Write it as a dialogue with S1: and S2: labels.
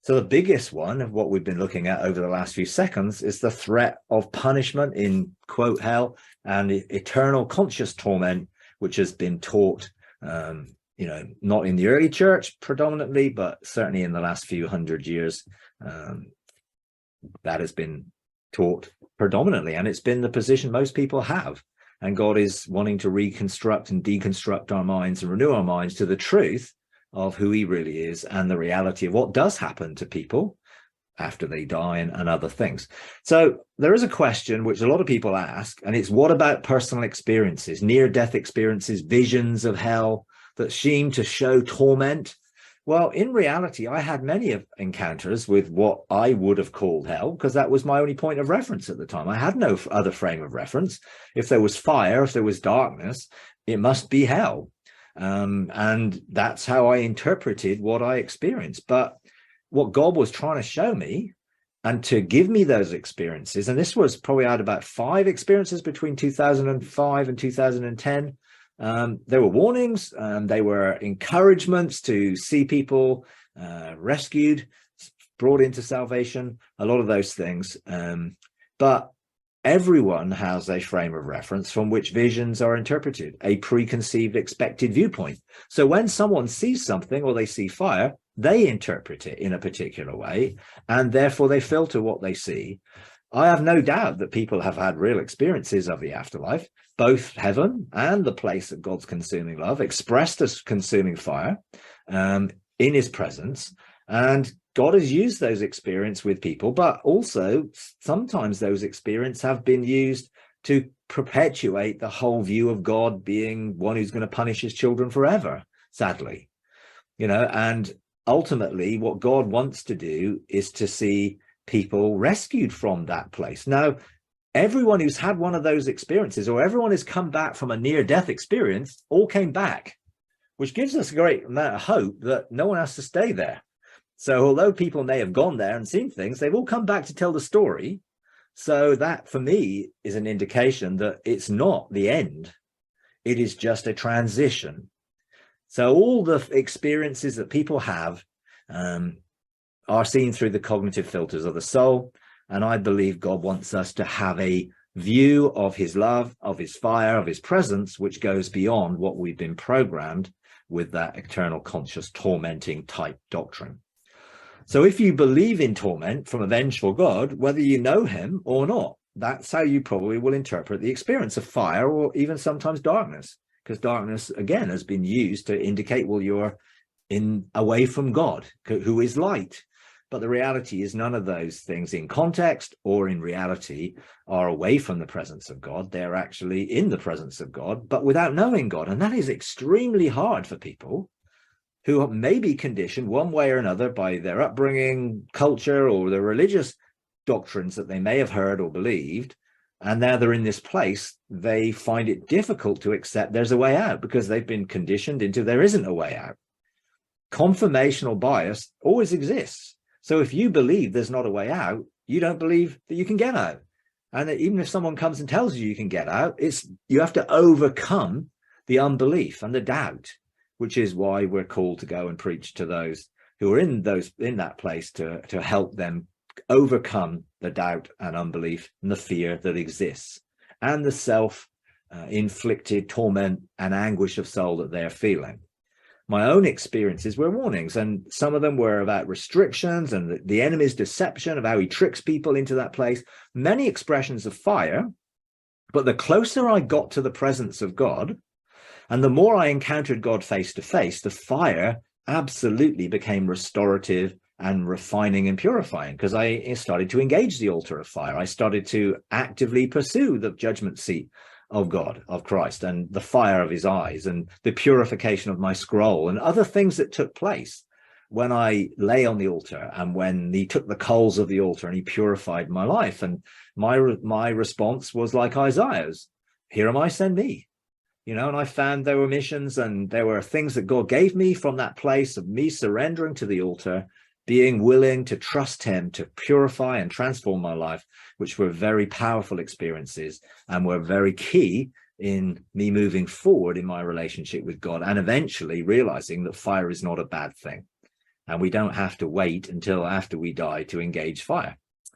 S1: So the biggest one of what we've been looking at over the last few seconds is the threat of punishment in, quote, hell, and eternal conscious torment, which has been taught, not in the early church predominantly, but certainly in the last few hundred years, that has been taught predominantly. And it's been the position most people have. And God is wanting to reconstruct and deconstruct our minds and renew our minds to the truth of who he really is and the reality of what does happen to people after they die and other things. So there is a question which a lot of people ask, and it's, what about personal experiences, near-death experiences, visions of hell that seem to show torment? Well, in reality, I had many encounters with what I would have called hell, because that was my only point of reference at the time. I had no other frame of reference. If there was fire, if there was darkness, it must be hell. And that's how I interpreted what I experienced. But what God was trying to show me and to give me those experiences, and this was probably, I had about 5 experiences between 2005 and 2010. There were warnings, they were encouragements to see people rescued, brought into salvation, a lot of those things. But everyone has a frame of reference from which visions are interpreted, a preconceived expected viewpoint. So when someone sees something or they see fire, they interpret it in a particular way, and therefore they filter what they see. I have no doubt that people have had real experiences of the afterlife, both heaven and the place of God's consuming love, expressed as consuming fire in his presence. And God has used those experiences with people, but also sometimes those experiences have been used to perpetuate the whole view of God being one who's going to punish his children forever, sadly. And ultimately what God wants to do is to see people rescued from that place. Now, everyone who's had one of those experiences, or everyone who's come back from a near-death experience, all came back, which gives us a great amount of hope that no one has to stay there. So although people may have gone there and seen things, they've all come back to tell the story. So that, for me, is an indication that it's not the end. It is just a transition. So all the experiences that people have are seen through the cognitive filters of the soul. And I believe God wants us to have a view of his love, of his fire, of his presence, which goes beyond what we've been programmed with that eternal conscious tormenting type doctrine. So if you believe in torment from a vengeful God, whether you know him or not, that's how you probably will interpret the experience of fire, or even sometimes darkness, because darkness, again, has been used to indicate, well, you're away from God, who is light. But the reality is none of those things in context or in reality are away from the presence of God. They're actually in the presence of God, but without knowing God. And that is extremely hard for people who may be conditioned one way or another by their upbringing, culture, or the religious doctrines that they may have heard or believed. And now they're in this place, they find it difficult to accept there's a way out, because they've been conditioned into there isn't a way out. Confirmational bias always exists. So if you believe there's not a way out, you don't believe that you can get out. And that even if someone comes and tells you you can get out, you have to overcome the unbelief and the doubt, which is why we're called to go and preach to those who are in that place to help them overcome the doubt and unbelief and the fear that exists and the self-inflicted torment and anguish of soul that they're feeling. My own experiences were warnings, and some of them were about restrictions and the enemy's deception of how he tricks people into that place. Many expressions of fire, but the closer I got to the presence of God, and the more I encountered God face to face, the fire absolutely became restorative and refining and purifying, because I started to engage the altar of fire. I started to actively pursue the judgment seat of God, of Christ, and the fire of his eyes, and the purification of my scroll, and other things that took place when I lay on the altar, and when he took the coals of the altar and he purified my life. And my response was like Isaiah's, "Here am I, send me." And I found there were missions and there were things that God gave me from that place of me surrendering to the altar, being willing to trust him to purify and transform my life, which were very powerful experiences and were very key in me moving forward in my relationship with God, and eventually realizing that fire is not a bad thing. and we don't have to wait until after we die to engage fire.